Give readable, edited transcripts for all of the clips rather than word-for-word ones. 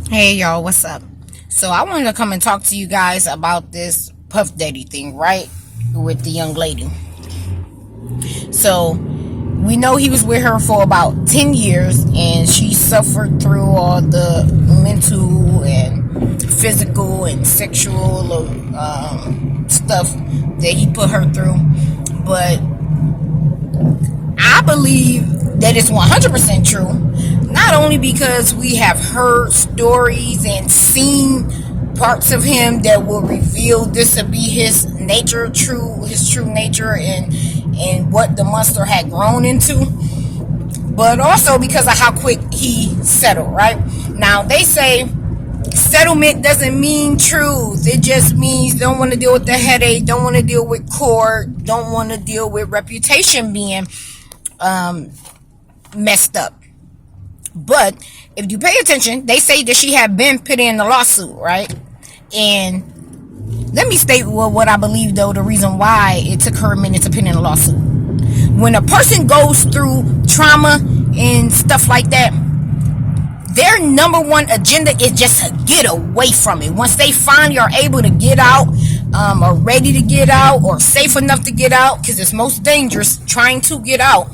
Hey y'all, what's up? So I wanted to come and talk to you guys about this Puff Daddy thing, right? With the young lady. So we know he was with her for about 10 years and she suffered through all the mental and physical and sexual stuff that he put her through. But I believe that it's 100% true. Not only because we have heard stories and seen parts of him that will reveal this to be his nature, his true nature, and what the monster had grown into, but also because of how quick he settled. Right now, they say settlement doesn't mean truth. It just means don't want to deal with the headache, don't want to deal with court, don't want to deal with reputation being um, messed up. But if you pay attention, they say that she had been put in the lawsuit, right? And let me state what I believe, though, the reason why it took her a minute to put in a lawsuit. When a person goes through trauma and stuff like that, their number one agenda is just to get away from it. Once they finally are able to get out, or ready to get out, or safe enough to get out, because it's most dangerous trying to get out.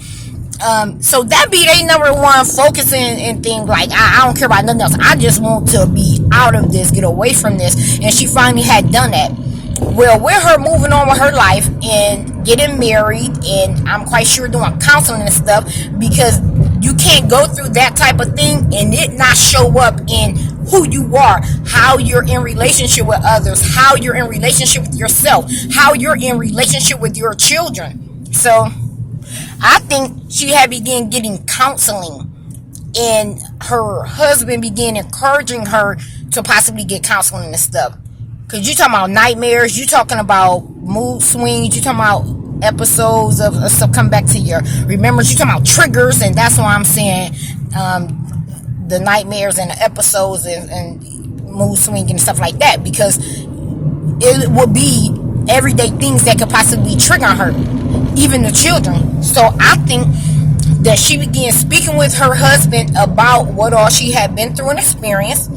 So that be their number one focusing and thing. Like, I don't care about nothing else. I just want to be out of this, get away from this. And she finally had done that. Well, with her moving on with her life and getting married, and I'm quite sure doing counseling and stuff, because you can't go through that type of thing and it not show up in who you are, how you're in relationship with others, how you're in relationship with yourself, how you're in relationship with your children. So I think she had begun getting counseling, and her husband began encouraging her to possibly get counseling and stuff. Cause you talking about nightmares, you talking about mood swings, you talking about episodes of stuff come back to your remembrance, you talking about triggers, and that's why I'm saying the nightmares and the episodes and mood swing and stuff like that, because it would be everyday things that could possibly trigger her, even the children. So I think that she began speaking with her husband about what all she had been through and experienced.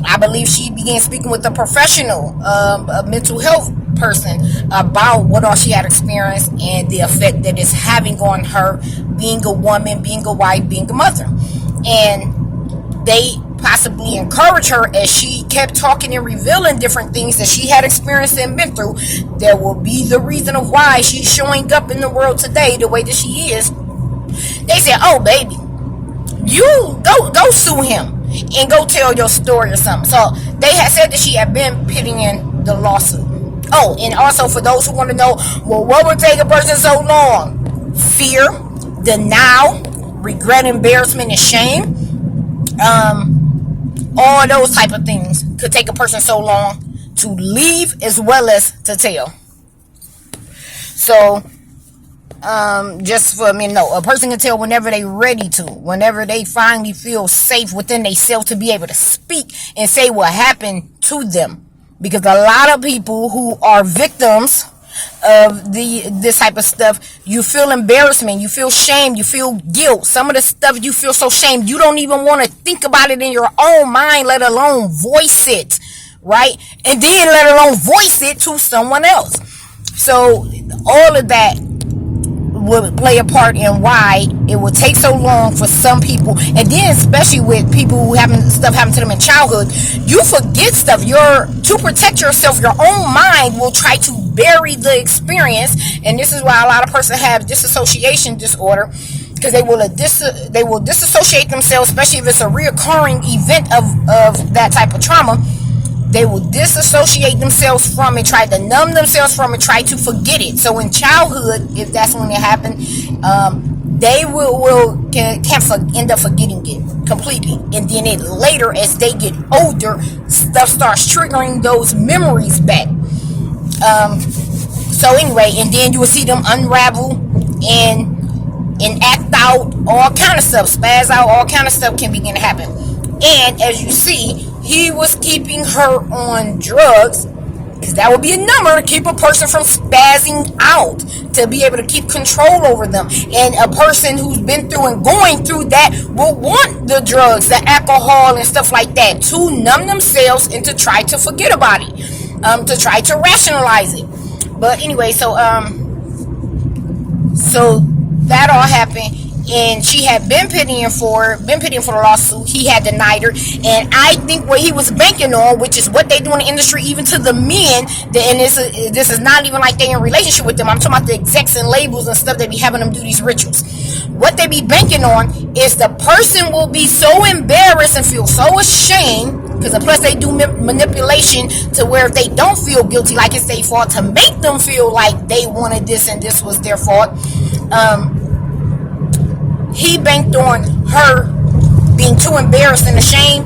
I believe she began speaking with a professional, a mental health person, about what all she had experienced and the effect that it's having on her, being a woman, being a wife, being a mother. And they possibly encourage her, as she kept talking and revealing different things that she had experienced and been through, that will be the reason of why she's showing up in the world today the way that she is. They said, oh baby, you go sue him and go tell your story or something. So they had said that she had been putting in the lawsuit. Oh, and also for those who want to know, well, what would take a person so long? Fear, denial, regret, embarrassment, and shame. All those type of things could take a person so long to leave as well as to tell. So just for me to know, a person can tell whenever they ready to, whenever they finally feel safe within themselves to be able to speak and say what happened to them. Because a lot of people who are victims of this type of stuff, you feel embarrassment, you feel shame, you feel guilt. Some of the stuff you feel so shamed, you don't even want to think about it in your own mind, let alone voice it, right? And then let alone voice it to someone else. So all of that would play a part in why it would take so long for some people, and then especially with people who having stuff happen to them in childhood, you forget stuff. To protect yourself, your own mind will try to bury the experience, and this is why a lot of persons have disassociation disorder, because they will disassociate themselves, especially if it's a reoccurring event of that type of trauma. They will disassociate themselves from it, try to numb themselves from it, try to forget it. So in childhood, if that's when it happened, they can end up forgetting it completely. And then later, as they get older, stuff starts triggering those memories back. So anyway, and then you will see them unravel and act out, all kind of stuff, spaz out, all kind of stuff can begin to happen. And as you see, he was keeping her on drugs because that would be a number to keep a person from spazzing out, to be able to keep control over them. And a person who's been through and going through that will want the drugs, the alcohol, and stuff like that to numb themselves and to try to forget about it, to try to rationalize it. But anyway, so that all happened, and she had been pitying for the lawsuit. He had denied her, and I think what he was banking on, which is what they do in the industry, even to the men, and this is not even like they in relationship with them. I'm talking about the execs and labels and stuff. They be having them do these rituals. What they be banking on is the person will be so embarrassed and feel so ashamed, because plus they do manipulation to where if they don't feel guilty, like it's their fault, to make them feel like they wanted this and this was their fault. He banked on her being too embarrassed and ashamed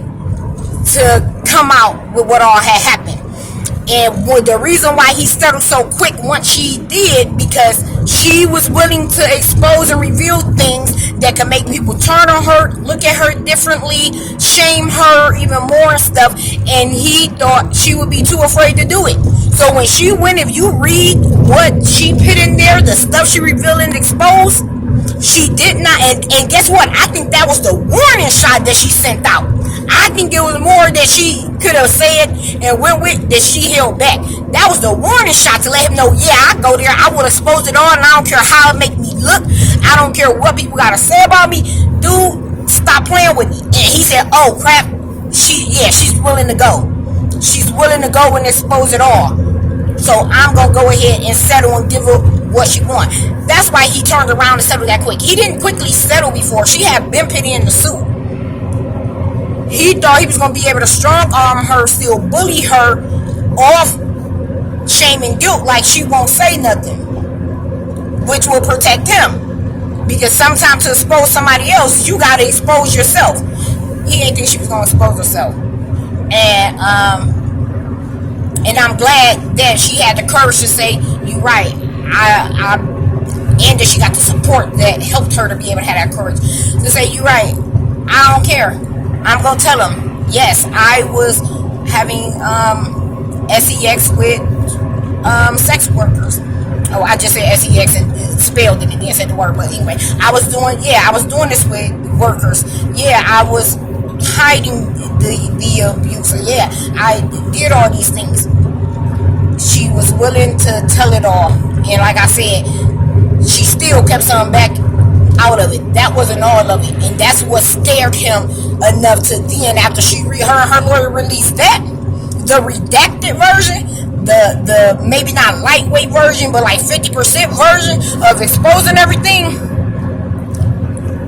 to come out with what all had happened. And the reason why he settled so quick once she did, because she was willing to expose and reveal things that could make people turn on her, look at her differently, shame her even more and stuff. And he thought she would be too afraid to do it. So when she went, if you read what she put in there, the stuff she revealed and exposed, she did not, and guess what? I think that was the warning shot that she sent out. I think it was more that she could have said and went with that she held back. That was the warning shot to let him know, yeah, I go there, I will expose it all, and I don't care how it make me look. I don't care what people gotta say about me. Dude, stop playing with me. And he said, oh crap, she's willing to go. She's willing to go and expose it all. So I'm gonna go ahead and settle and give her what she wants. That's why he turned around and settled that quick. He didn't quickly settle before. She had been pitying the suit. He thought he was gonna be able to strong arm her, still bully her off shame and guilt, like she won't say nothing, which will protect him. Because sometimes to expose somebody else, you gotta expose yourself. He didn't think she was gonna expose herself. And I'm glad that she had the courage to say, you're right. And that she got the support that helped her to be able to have that courage to say, you're right. I don't care. I'm going to tell him, yes, I was having sex with sex workers. Oh, I just said sex and spelled it and didn't say the word. But anyway, I was doing this with workers. Yeah, I was hiding the abuse. Yeah, I did all these things. She was willing to tell it all, and like I said, she still kept something back out of it. That wasn't all of it, and that's what scared him enough to then, after her lawyer released that, the redacted version, the maybe not lightweight version, but like 50% version of exposing everything,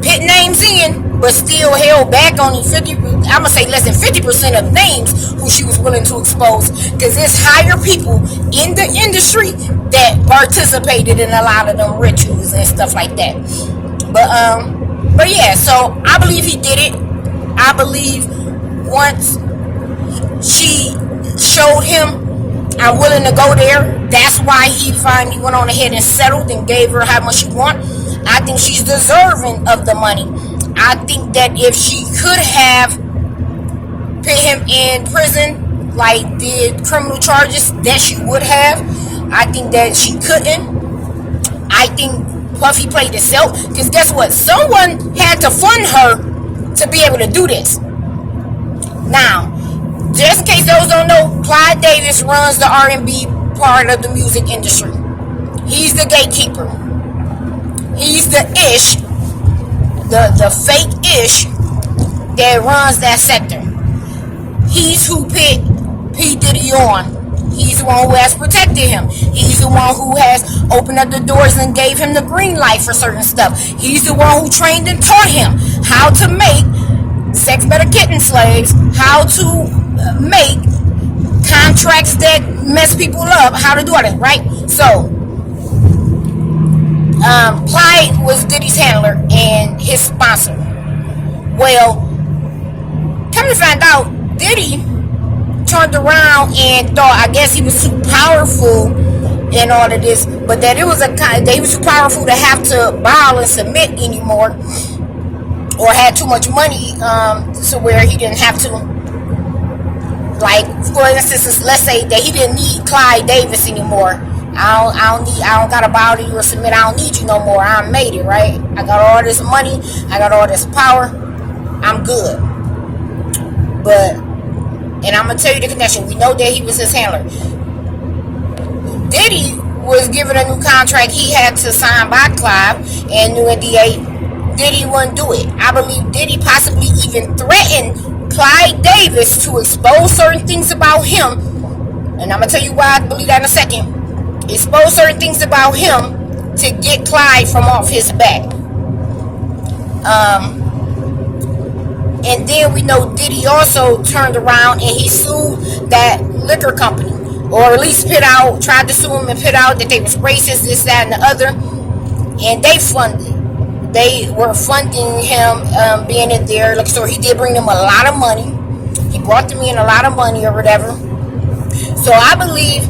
put names in, but still held back on 50. I'm gonna say less than 50% of names who she was willing to expose, because there's higher people in the industry that participated in a lot of them rituals and stuff like that. But yeah, so I believe he did it. I believe once she showed him, I'm willing to go there, that's why he finally went on ahead and settled and gave her how much she want. I think she's deserving of the money. I think that if she could have put him in prison, like did criminal charges, that she would have. I think that she couldn't. I think Puffy played himself, because guess what? Someone had to fund her to be able to do this. Now, just in case those don't know, Clyde Davis runs the R&B part of the music industry. He's the gatekeeper. He's the ish, the fake ish that runs that sector. He's who put P. Diddy on. He's the one who has protected him. He's the one who has opened up the doors and gave him the green light for certain stuff. He's the one who trained and taught him how to make sex better kitten slaves, how to make contracts that mess people up, how to do all that, right? So, Clyde was Diddy's handler and his sponsor. Well, come to find out, Diddy turned around and thought, I guess he was too powerful in all of this, but that it was they was too powerful to have to bow and submit anymore, or had too much money to where he didn't have to Like, for instance, let's say that he didn't need Clyde Davis anymore. I don't gotta bow to you or submit. I don't need you no more. I made it, right? I got all this money. I got all this power. I'm good. But, and I'm gonna tell you the connection. We know that he was his handler. Diddy was given a new contract. He had to sign by Clyde and new NDA. Diddy wouldn't do it. I believe Diddy possibly even threatened Clyde Davis to expose certain things about him. And I'm gonna tell you why I believe that in a second. Expose certain things about him to get Clyde from off his back. And then we know Diddy also turned around and he sued that liquor company, or at least tried to sue him and put out that they was racist, this, that, and the other. And they were funding him being in their liquor store. He did bring them a lot of money. He brought them in a lot of money or whatever. So I believe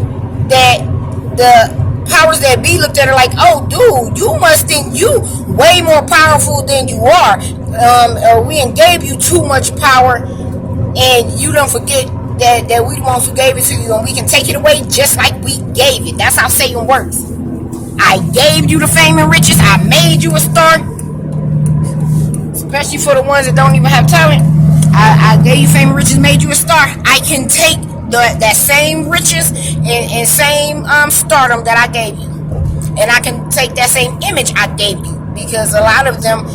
that the powers that be looked at her like, oh, dude, you must think you way more powerful than you are. Or we gave you too much power, and you don't forget that we the ones who gave it to you, and we can take it away just like we gave it. That's how Satan works. I gave you the fame and riches. I made you a star. Especially for the ones that don't even have talent. I gave you fame and riches, made you a star. I can take that same riches and same stardom that I gave you, and I can take that same image I gave you, because a lot of them,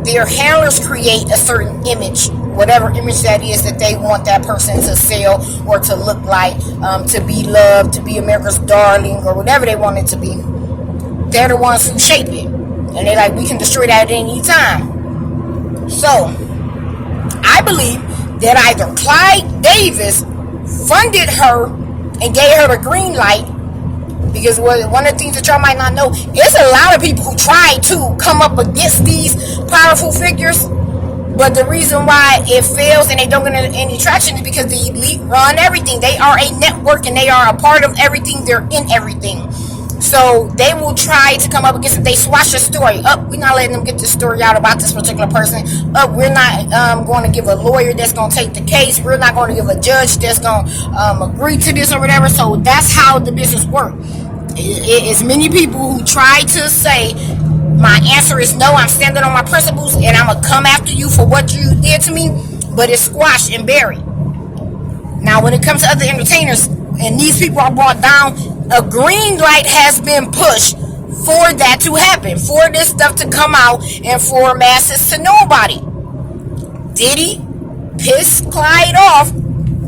their handlers create a certain image, whatever image that is that they want that person to sell or to look like, to be loved, to be America's darling, or whatever they want it to be. They're the ones who shape it, and they're like, we can destroy that at any time. So I believe that either Clyde Davis funded her and gave her the green light, because one of the things that y'all might not know is a lot of people who try to come up against these powerful figures, but the reason why it fails and they don't get any traction is because the elite run everything. They are a network and they are a part of everything. They're in everything. So they will try to come up against it. They swash the story up. We're not letting them get the story out about this particular person. We're not going to give a lawyer that's going to take the case. We're not going to give a judge that's going to agree to this or whatever. So that's how the business works. It's many people who try to say, my answer is no, I'm standing on my principles and I'm going to come after you for what you did to me, but it's squashed and buried. Now, when it comes to other entertainers, and these people are brought down, a green light has been pushed for that to happen, for this stuff to come out and for masses to know about it. Diddy pissed Clyde off,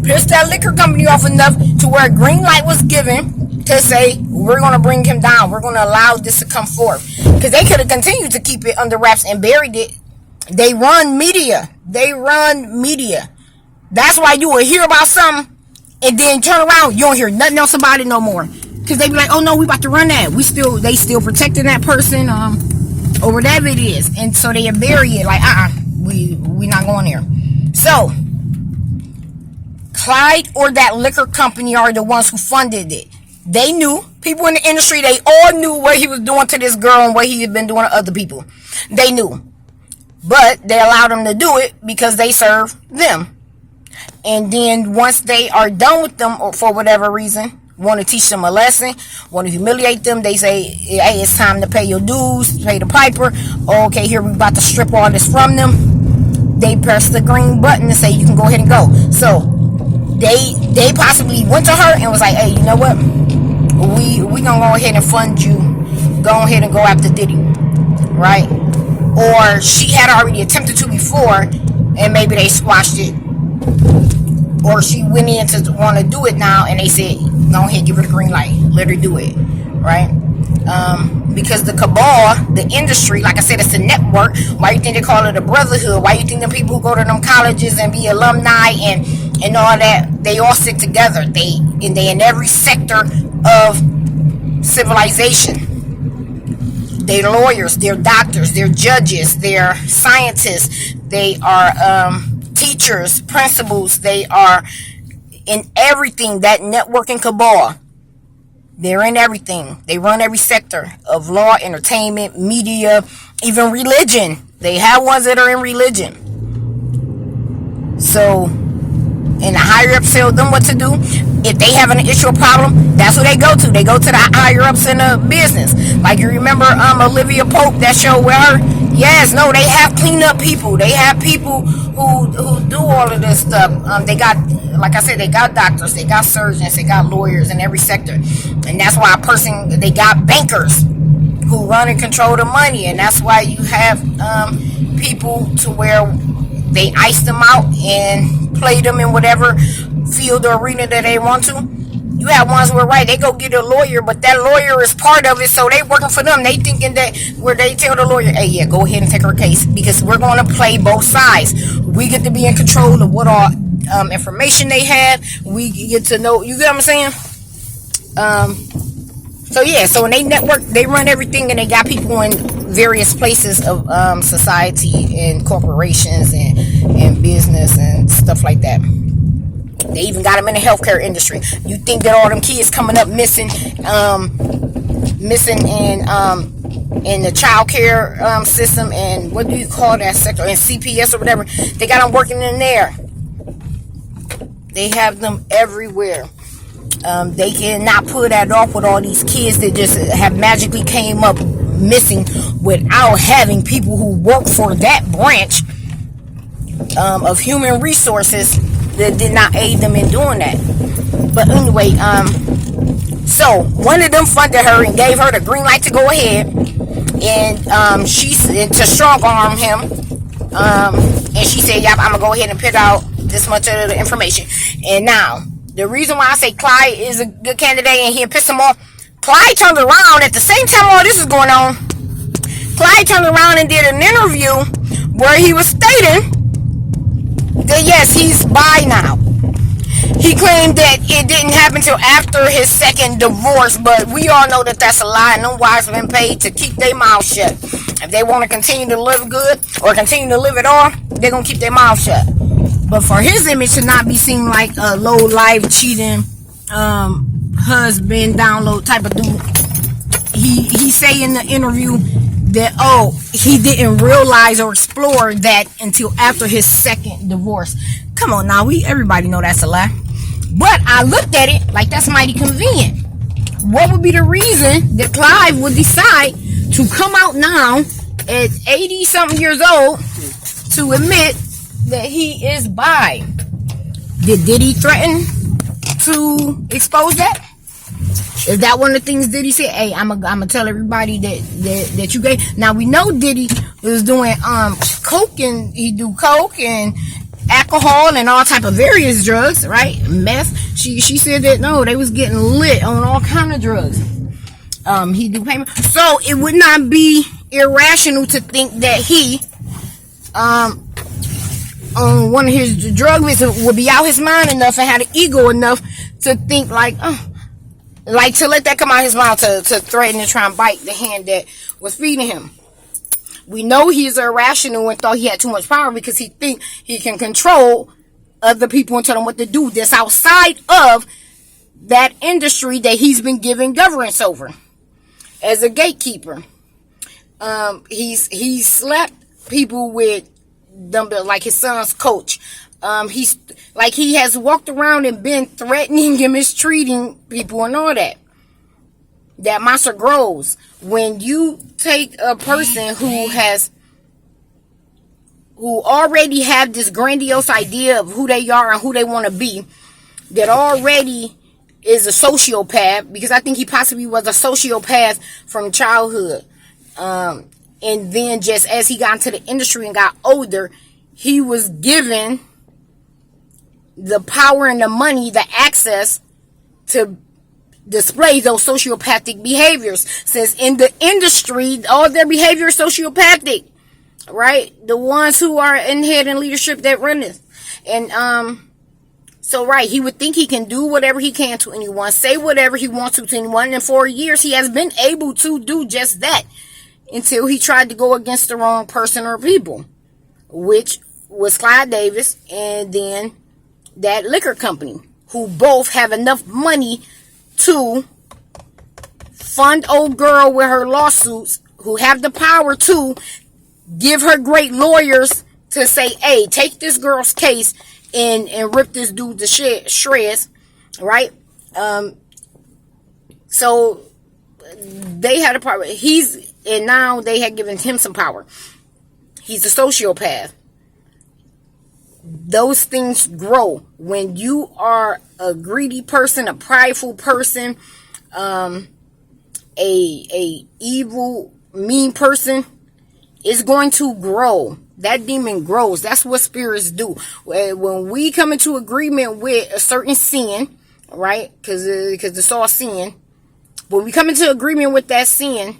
pissed that liquor company off enough to where a green light was given to say, we're going to bring him down. We're going to allow this to come forth. Because they could have continued to keep it under wraps and buried it. They run media. That's why you will hear about something and then turn around, you don't hear nothing else about it no more. Because they be like, oh no, we about to run that. They still protecting that person, or whatever it is. And so they bury it like, we not going there. So Clyde or that liquor company are the ones who funded it. They knew, people in the industry, they all knew what he was doing to this girl and what he had been doing to other people. They knew. But they allowed him to do it because they serve them. And then once they are done with them, or for whatever reason, want to teach them a lesson, want to humiliate them, they say, hey, it's time to pay your dues, pay the piper. Okay, here we about to strip all this from them. They press the green button and say, you can go ahead and go. So they possibly went to her and was like, hey, you know what? We gonna go ahead and fund you. Go ahead and go after Diddy, right? Or she had already attempted to before, and maybe they squashed it. Or she went in to want to do it now, and they said, go ahead, give her the green light, let her do it, right? Because the cabal, the industry, like I said, it's a network. Why you think they call it a brotherhood? Why you think the people who go to them colleges and be alumni and all that, they all stick together. They in every sector of civilization. They're lawyers, they're doctors, they're judges, they're scientists, they are teachers, principals, they are in everything. That networking cabal, they're in everything. They run every sector of law, entertainment, media, even religion. They have ones that are in religion. So, and and the higher ups tell them what to do. If they have an issue or problem, that's who they go to. They go to the higher ups in the business. Like you remember Olivia Pope, that show where her, yes, no, they have cleanup people. They have people who do all of this stuff. They got, like I said, they got doctors, they got surgeons, they got lawyers in every sector. And that's why they got bankers who run and control the money. And that's why you have people to where they ice them out and play them in whatever field or arena that they want to. You have ones where, right, they go get a lawyer, but that lawyer is part of it, so they working for them. They thinking that where they tell the lawyer, hey, yeah, go ahead and take her case, because we're going to play both sides. We get to be in control of what all information they have. We get to know, you get what I'm saying? So yeah, so when they network, they run everything, and they got people in various places of society and corporations and business and stuff like that. They even got them in the healthcare industry. You think that all them kids coming up missing in the child care system, and what do you call that sector, and CPS or whatever, they got them working in there. They have them everywhere. They cannot pull that off with all these kids that just have magically came up missing without having people who work for that branch of human resources that did not aid them in doing that. But anyway, so one of them funded her and gave her the green light to go ahead, and to strong arm him, and she said, yep, I'm gonna go ahead and pick out this much of the information. And now the reason why I say Clyde is a good candidate and he'll piss him off, Clyde turned around at the same time all this is going on. Clyde turned around and did an interview where he was stating that yes, he's bi now. He claimed that it didn't happen till after his second divorce, but we all know that that's a lie, and them wives have been paid to keep their mouth shut. If they want to continue to live good or continue to live it all, they're going to keep their mouth shut. But for his image to not be seen like a low life cheating husband download type of dude, he say in the interview that he didn't realize or explore that until after his second divorce. Come on now, everybody know that's a lie. But I looked at it like that's mighty convenient. What would be the reason that Clyde would decide to come out now at 80 something years old to admit that he is bi? Did Diddy threaten to expose that? Is that one of the things Diddy said? Hey, I'm gonna tell everybody that you gay. Now we know Diddy was doing coke, and he do coke and alcohol and all type of various drugs, right? Meth. She said that no, they was getting lit on all kind of drugs. He do payment, so it would not be irrational to think that he on one of his drug visits would be out his mind enough and had an ego enough to think like to let that come out his mouth to threaten to try and bite the hand that was feeding him. We know he's irrational and thought he had too much power because he think he can control other people and tell them what to do. That's outside of that industry that he's been given governance over as a gatekeeper. He's slapped people with them, like his son's coach. He has walked around and been threatening and mistreating people and all that. That monster grows when you take a person who already have this grandiose idea of who they are and who they want to be, that already is a sociopath, because I think he possibly was a sociopath from childhood. And then just as he got into the industry and got older, he was given the power and the money, the access to display those sociopathic behaviors. Since in the industry, all their behavior is sociopathic, right? The ones who are in head and leadership that run this. And so right, he would think he can do whatever he can to anyone, say whatever he wants to anyone, and for years he has been able to do just that until he tried to go against the wrong person or people, which was Clyde Davis and then that liquor company, who both have enough money to fund old girl with her lawsuits, who have the power to give her great lawyers to say, hey, take this girl's case and rip this dude to shreds, right? So they had a power. And now they had given him some power. He's a sociopath. Those things grow when you are a greedy person, a prideful person, a evil, mean person. It's going to grow. That demon grows. That's what spirits do. When we come into agreement with a certain sin, right? Because it's all sin. When we come into agreement with that sin,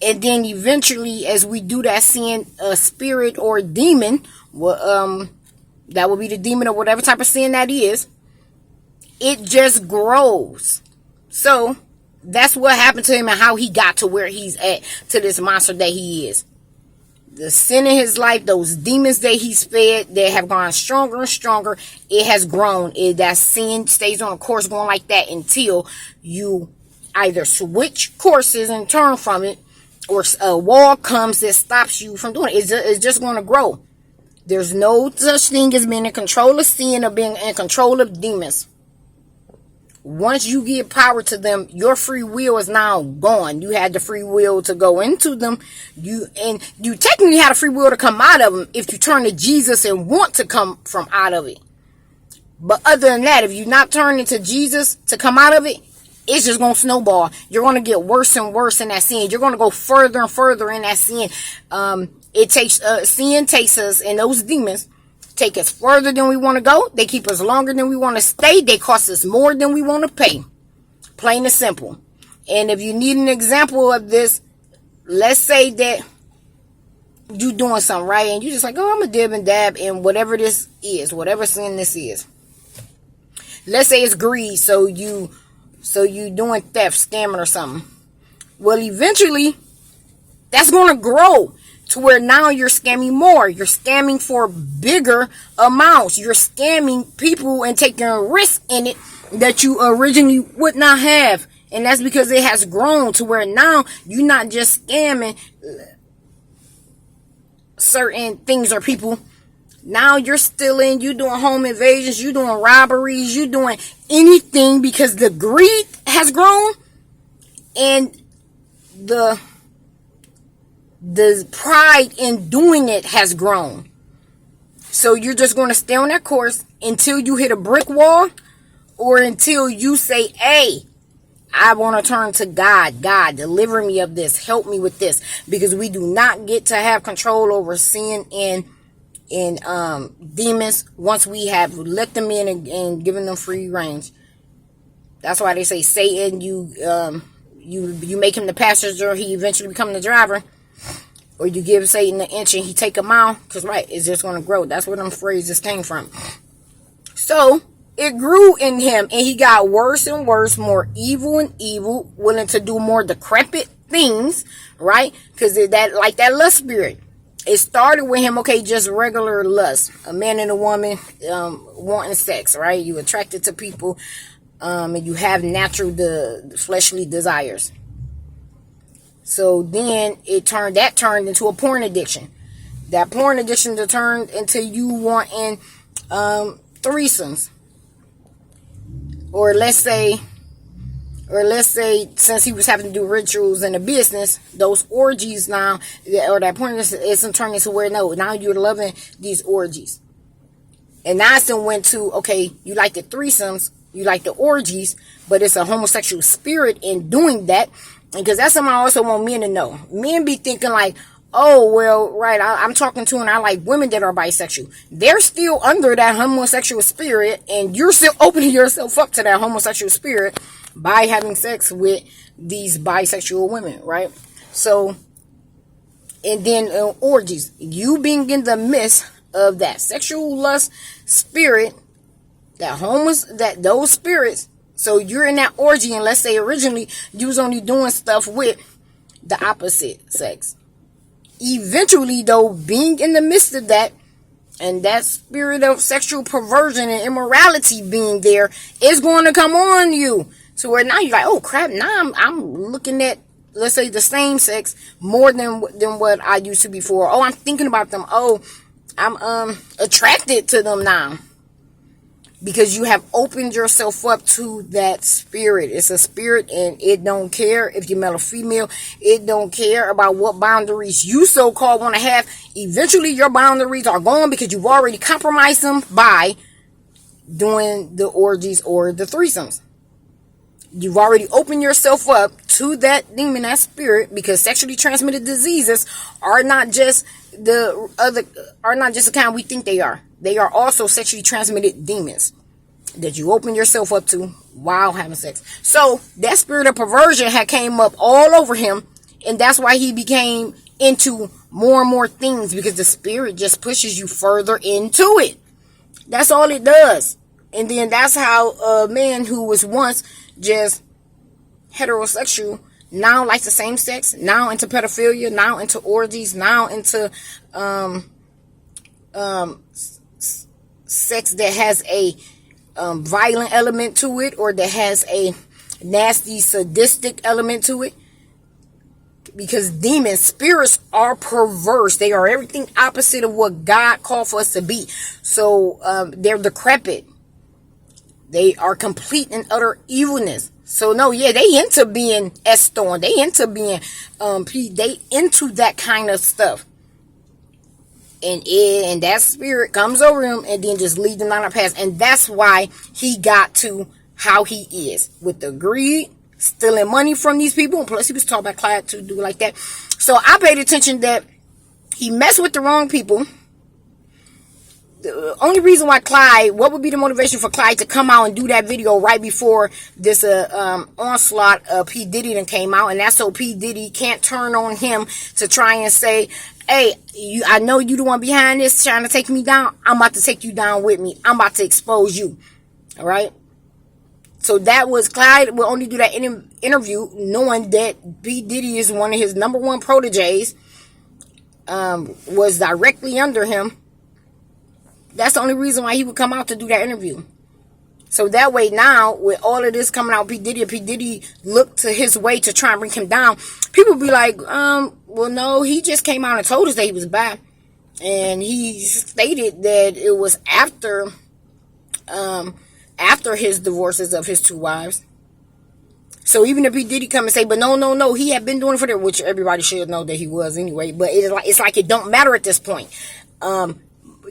and then eventually, as we do that sin, a spirit or a demon, that will be the demon or whatever type of sin that is, it just grows. So that's what happened to him and how he got to where he's at, to this monster that he is. The sin in his life, those demons that he's fed, they have gone stronger and stronger. It has grown. That sin stays on a course going like that until you either switch courses and turn from it, or a wall comes that stops you from doing it. It's just going to grow. There's no such thing as being in control of sin or being in control of demons. Once you give power to them, your free will is now gone. You had the free will to go into them. You technically had a free will to come out of them if you turn to Jesus and want to come from out of it. But other than that, if you're not turning to Jesus to come out of it, it's just going to snowball. You're going to get worse and worse in that sin. You're going to go further and further in that sin. Sin takes us, and those demons take us further than we want to go. They keep us longer than we want to stay. They cost us more than we want to pay. Plain and simple. And if you need an example of this, let's say that you doing something, right? And you just like, oh, I'm a dib and dab in whatever this is, whatever sin this is. Let's say it's greed, so you doing theft, scamming or something. Well, eventually, that's going to grow to where now you're scamming more. You're scamming for bigger amounts. You're scamming people and taking a risk in it that you originally would not have. And that's because it has grown to where now you're not just scamming certain things or people. Now you're stealing, you're doing home invasions, you're doing robberies, you're doing anything because the greed has grown and the pride in doing it has grown. So you're just going to stay on that course until you hit a brick wall or until you say, hey, I want to turn to God. God, deliver me of this. Help me with this. Because we do not get to have control over sin and demons once we have let them in and given them free range. That's why they say Satan, you make him the passenger, he eventually become the driver. Or you give Satan an inch and he take a mile. Because, right, it's just going to grow. That's where them phrases came from. So, it grew in him. And he got worse and worse. More evil and evil. Willing to do more decrepit things. Right? Because that lust spirit. It started with him, okay, just regular lust. A man and a woman wanting sex. Right? You attracted to people. And you have natural fleshly desires. So then it turned into a porn addiction. That porn addiction turned into you wanting threesomes. Or let's say since he was having to do rituals in the business, those orgies now, or that porn isn't turning into where now you're loving these orgies. And now it went to, okay, you like the threesomes, you like the orgies, but it's a homosexual spirit in doing that. Because that's something I also want men to know. Men be thinking like, oh, well, right, I'm talking to and I like women that are bisexual. They're still under that homosexual spirit and you're still opening yourself up to that homosexual spirit by having sex with these bisexual women, right? So, and then orgies. You being in the midst of that sexual lust spirit, those spirits. So you're in that orgy, and let's say originally you was only doing stuff with the opposite sex. Eventually, though, being in the midst of that, and that spirit of sexual perversion and immorality being there is going to come on you. So where now you're like, oh crap, now I'm looking at, let's say, the same sex more than what I used to before. Oh, I'm thinking about them. Oh, I'm attracted to them now. Because you have opened yourself up to that spirit. It's a spirit, and it don't care if you're male or female. It don't care about what boundaries you so-called want to have. Eventually, your boundaries are gone because you've already compromised them by doing the orgies or the threesomes. You've already opened yourself up to that demon, that spirit, because sexually transmitted diseases are not just the kind we think they are. They are also sexually transmitted demons that you open yourself up to while having sex. So that spirit of perversion had came up all over him, and that's why he became into more and more things, because the spirit just pushes you further into it. That's all it does. And then that's how a man who was once just heterosexual now likes the same sex, now into pedophilia, now into orgies, now into sex that has a violent element to it, or that has a nasty sadistic element to it. Because demons, spirits are perverse. They are everything opposite of what God called for us to be. So they're decrepit. They are complete and utter evilness. So no, yeah, they into being S-Storm. They into being they into that kind of stuff. And that spirit comes over him and then just leads him down a path. And that's why he got to how he is, with the greed, stealing money from these people. And plus he was taught by Clyde to do like that. So I paid attention that he messed with the wrong people. The only reason why Clyde, what would be the motivation for Clyde to come out and do that video right before this onslaught of P. Diddy then came out, and that's so P. Diddy can't turn on him to try and say, hey, I know you the one behind this trying to take me down. I'm about to take you down with me. I'm about to expose you. All right? So that was, Clyde will only do that interview knowing that P. Diddy is one of his number one proteges, was directly under him. That's the only reason why he would come out to do that interview. So that way now, with all of this coming out, P. Diddy looked to his way to try and bring him down. People be like, well, no, he just came out and told us that he was bad. And he stated that it was after his divorces of his two wives. So even if P. Diddy come and say, but no, he had been doing it for that, which everybody should know that he was anyway. But it's like it don't matter at this point.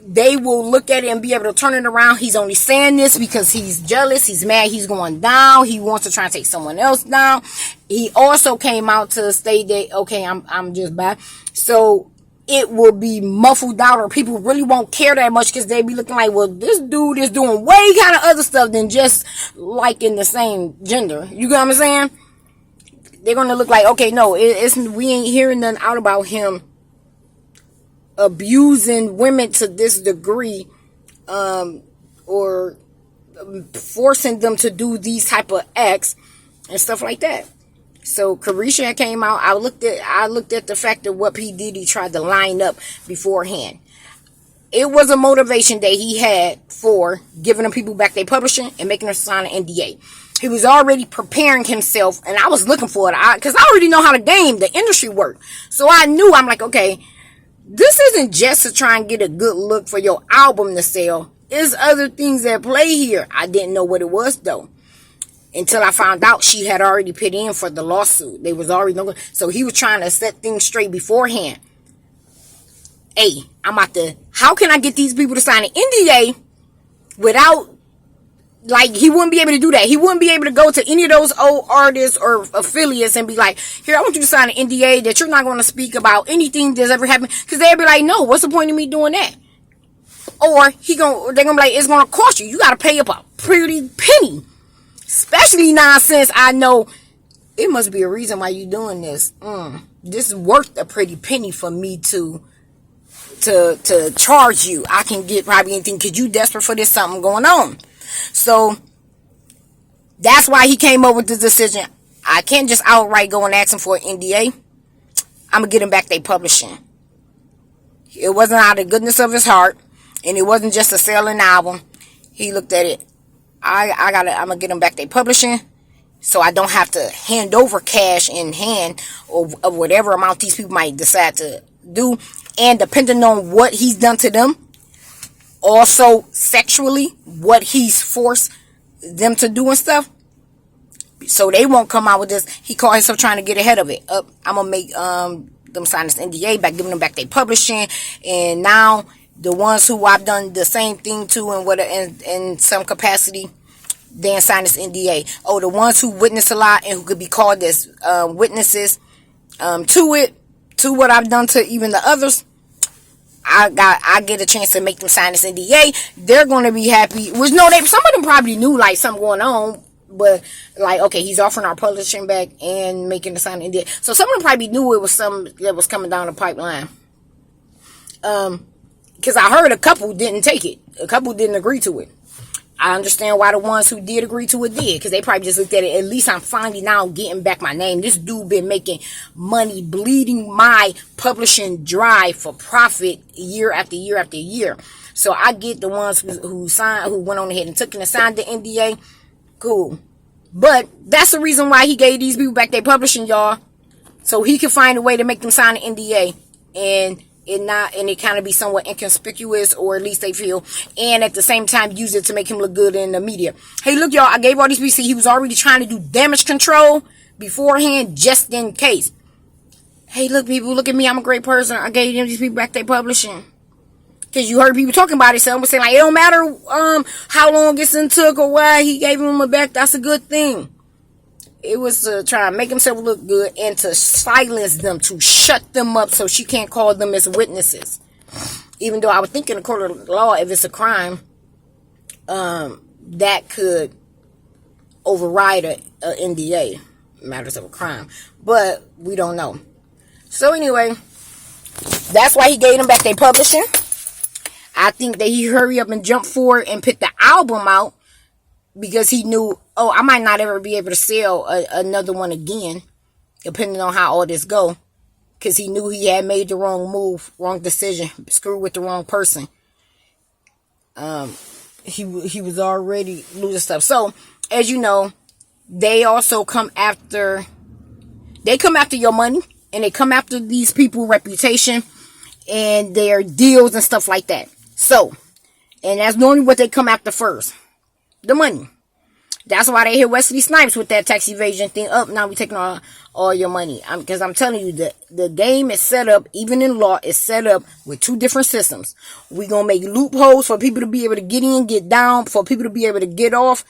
They will look at it and be able to turn it around. He's only saying this because he's jealous. He's mad. He's going down. He wants to try and take someone else down. He also came out to state that, okay, I'm just bad. So it will be muffled out, or people really won't care that much because they be looking like, well, this dude is doing way kind of other stuff than just liking the same gender. You get what I'm saying? They're going to look like, okay, no, we ain't hearing nothing out about him abusing women to this degree, or forcing them to do these type of acts and stuff like that. So Carisha came out. I looked at the fact of what P. Diddy tried to line up beforehand. It was a motivation that he had for giving them people back their publishing and making them sign an NDA. He was already preparing himself, and I was looking for it because I already know how the industry worked. So I knew, I'm like, okay, this isn't just to try and get a good look for your album to sell. There's other things at play here. I didn't know what it was, though, until I found out she had already put in for the lawsuit. They was already knowing. So he was trying to set things straight beforehand. Hey, how can I get these people to sign an NDA without, like, he wouldn't be able to do that. He wouldn't be able to go to any of those old artists or affiliates and be like, here, I want you to sign an NDA that you're not going to speak about anything that's ever happened. Because they'd be like, no, what's the point of me doing that? Or they're going to be like, it's going to cost you. You got to pay up a pretty penny. Especially now, since I know it must be a reason why you're doing this. This is worth a pretty penny for me to charge you. I can get probably anything because you desperate for this, something going on. So that's why he came up with this decision. I can't just outright go and ask him for an NDA. I'm going to get him back their publishing. It wasn't out of the goodness of his heart, and it wasn't just a selling album. He looked at it. I'm going to get him back their publishing so I don't have to hand over cash in hand or of whatever amount these people might decide to do. and depending on what he's done to them, also sexually, what he's forced them to do and stuff. So they won't come out with this. He called himself trying to get ahead of it. I'm gonna make them sign this NDA back, giving them back their publishing, and now the ones who I've done the same thing to and what in some capacity, then sign this NDA. Oh, the ones who witness a lot and who could be called as witnesses to what I've done to even the others. I get a chance to make them sign this NDA. They're gonna be happy. Which no, some of them probably knew like something going on, but like, okay, he's offering our publishing back and making the sign NDA. So some of them probably knew it was something that was coming down the pipeline. Because I heard a couple didn't take it. A couple didn't agree to it. I understand why the ones who did agree to it did, because they probably just looked at it. At least I'm finally now getting back my name. This dude been making money, bleeding my publishing dry for profit year after year after year. So I get the ones who signed, who went on ahead and took and signed the NDA. Cool. But that's the reason why he gave these people back their publishing, y'all. So he could find a way to make them sign an NDA. And it kind of be somewhat inconspicuous, or at least they feel, and at the same time use it to make him look good in the media. Hey, look, y'all, I gave all these people, he was already trying to do damage control beforehand, just in case. Hey, look, people, look at me, I'm a great person. I gave them these people back their publishing. Because you heard people talking about it, so I'm saying, like, it don't matter how long this took or why he gave them it back. That's a good thing. It was to try to make himself look good and to silence them, to shut them up so she can't call them as witnesses. Even though I would think in the court of law, if it's a crime, that could override a NDA, matters of a crime. But we don't know. So anyway, that's why he gave them back their publishing. I think that he hurried up and jumped forward and put the album out, because he knew, oh, I might not ever be able to sell another one again, depending on how all this go. Because he knew he had made the wrong move, wrong decision, screwed with the wrong person. He was already losing stuff. So, as you know, they also come after your money, and they come after these people's reputation and their deals and stuff like that. So, and that's normally what they come after first. The money. That's why they hit Wesley Snipes with that tax evasion thing. Now we taking all your money. Because I'm telling you, the game is set up, even in law, is set up with two different systems. We're going to make loopholes for people to be able to get in, get down, for people to be able to get off,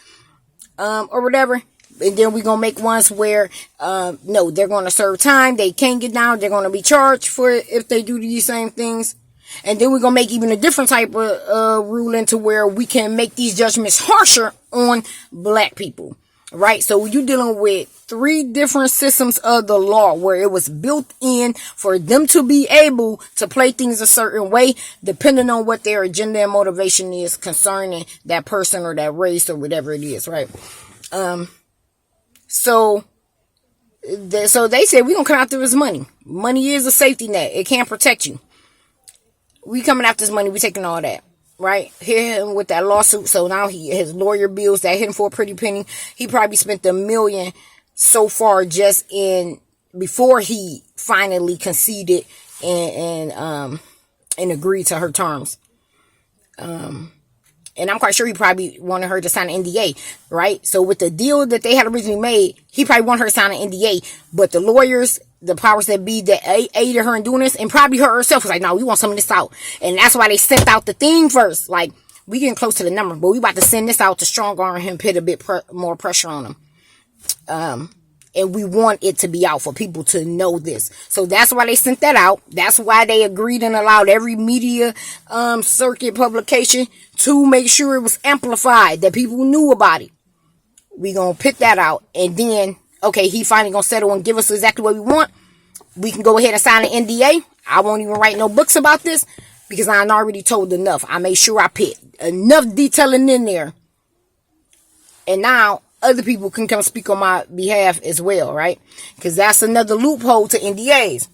or whatever. And then we're going to make ones where, no, they're going to serve time. They can't get down. They're going to be charged for it if they do these same things. And then we're going to make even a different type of ruling to where we can make these judgments harsher on black people. Right? So you're dealing with three different systems of the law where it was built in for them to be able to play things a certain way, depending on what their agenda and motivation is concerning that person or that race or whatever it is. Right? So they said, we're going to come after his money. Money is a safety net. It can't protect you. We coming after his money. We taking all that, right? Hit him with that lawsuit. So now his lawyer bills that hit him for a pretty penny. He probably spent $1 million so far just before he finally conceded and agreed to her terms. And I'm quite sure he probably wanted her to sign an NDA, right? So with the deal that they had originally made, he probably wanted her to sign an NDA, but the lawyers, the powers that be that aided her in doing this, and probably her herself was like, no, we want some of this out. And that's why they sent out the thing first. Like, we getting close to the number, but we about to send this out to strong arm him, put a bit more pressure on him. And we want it to be out for people to know this. So that's why they sent that out. That's why they agreed and allowed every media circuit publication to make sure it was amplified, that people knew about it. We gonna put that out. And then, okay, he finally gonna settle and give us exactly what we want. We can go ahead and sign an NDA. I won't even write no books about this because I already told enough. I made sure I put enough detailing in there. And now other people can come speak on my behalf as well, right? Because that's another loophole to NDAs.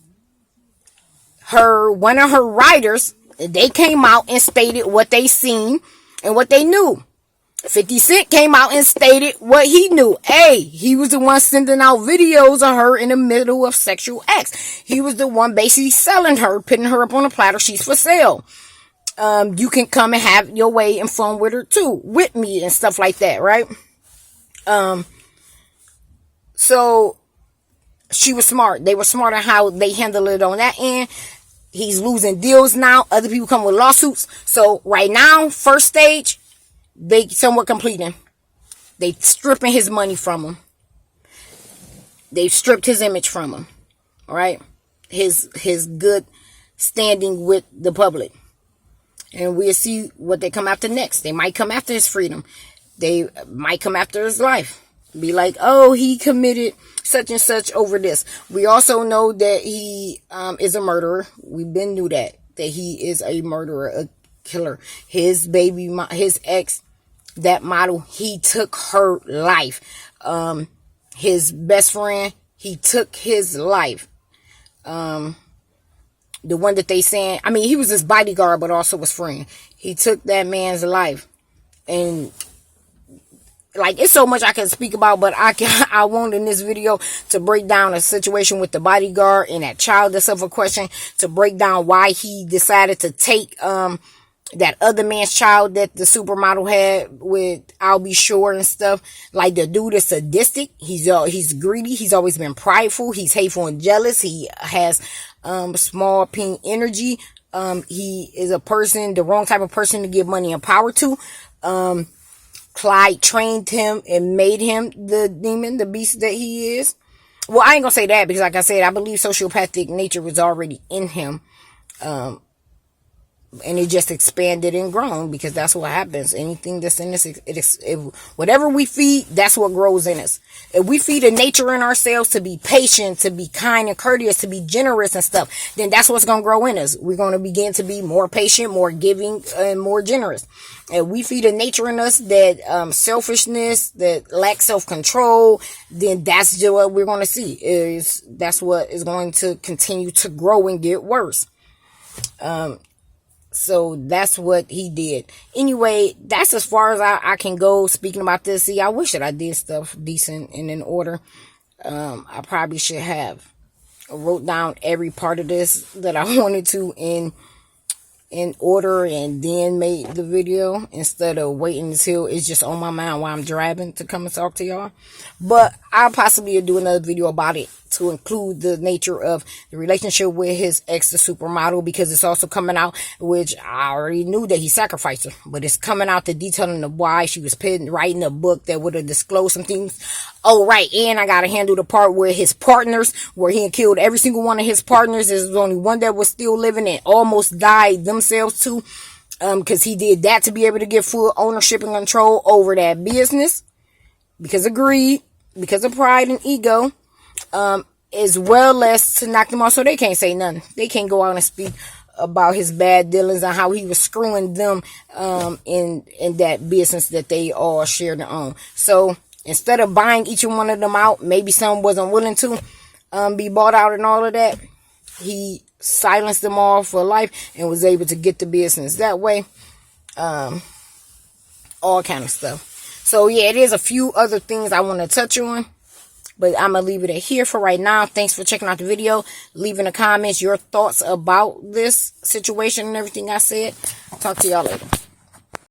One of her writers, they came out and stated what they seen and what they knew. 50 Cent came out and stated what he knew. Hey, he was the one sending out videos of her in the middle of sexual acts. He was the one basically selling her, putting her up on a platter. She's for sale. You can come and have your way and fun with her too, with me and stuff like that, right? So she was smart. They were smart on how they handled it on that end. He's losing deals now. Other people come with lawsuits. So right now, first stage, they somewhat completing. They stripping his money from him. They've stripped his image from him. All right, his good standing with the public, and we'll see what they come after next. They might come after his freedom. They might come after his life. Be like, oh, he committed such and such over this. We also know that he is a murderer. We've been knew that he is a murderer, a killer. His baby, his ex, that model, he took her life. His best friend, he took his life. The one that they saying, I mean, he was his bodyguard, but also his friend. He took that man's life. And like, it's so much I can speak about, but I want in this video to break down a situation with the bodyguard and that child that's up for question, to break down why he decided to take that other man's child that the supermodel had with I'll Be Sure and stuff. Like, the dude is sadistic. He's greedy. He's always been prideful. He's hateful and jealous. He has small pink energy. He is the wrong type of person to give money and power to. Clyde trained him and made him the demon, the beast that he is. Well, I ain't gonna say that because, like I said, I believe sociopathic nature was already in him. And it just expanded and grown, because that's what happens. Anything that's in us, whatever we feed, that's what grows in us. If we feed a nature in ourselves to be patient, to be kind and courteous, to be generous and stuff, then that's what's going to grow in us. We're going to begin to be more patient, more giving, and more generous. If we feed a nature in us that selfishness, that lack self-control, then that's just what we're going to see. That's what is going to continue to grow and get worse. So that's what he did. Anyway, that's as far as I can go speaking about this. See, I wish that I did stuff decent and in order. I probably should have wrote down every part of this that I wanted to in order and then made the video, instead of waiting until it's just on my mind while I'm driving to come and talk to y'all. But I'll possibly do another video about it to include the nature of the relationship with his ex, the supermodel, because it's also coming out, which I already knew that he sacrificed her, but it's coming out the detailing of why she was writing a book that would have disclosed some things. Oh, right. And I got to handle the part where his partners, where he had killed every single one of his partners. There's only one that was still living and almost died themselves too. Because he did that to be able to get full ownership and control over that business, because of greed, because of pride and ego, as well as to knock them off so they can't say nothing. They can't go out and speak about his bad dealings and how he was screwing them in that business that they all shared and own. So instead of buying each one of them out, maybe some wasn't willing to be bought out and all of that, he silenced them all for life and was able to get the business that way. All kind of stuff. So yeah, it is a few other things I want to touch on, but I'm going to leave it at here for right now. Thanks for checking out the video. Leave in the comments your thoughts about this situation and everything I said. Talk to y'all later.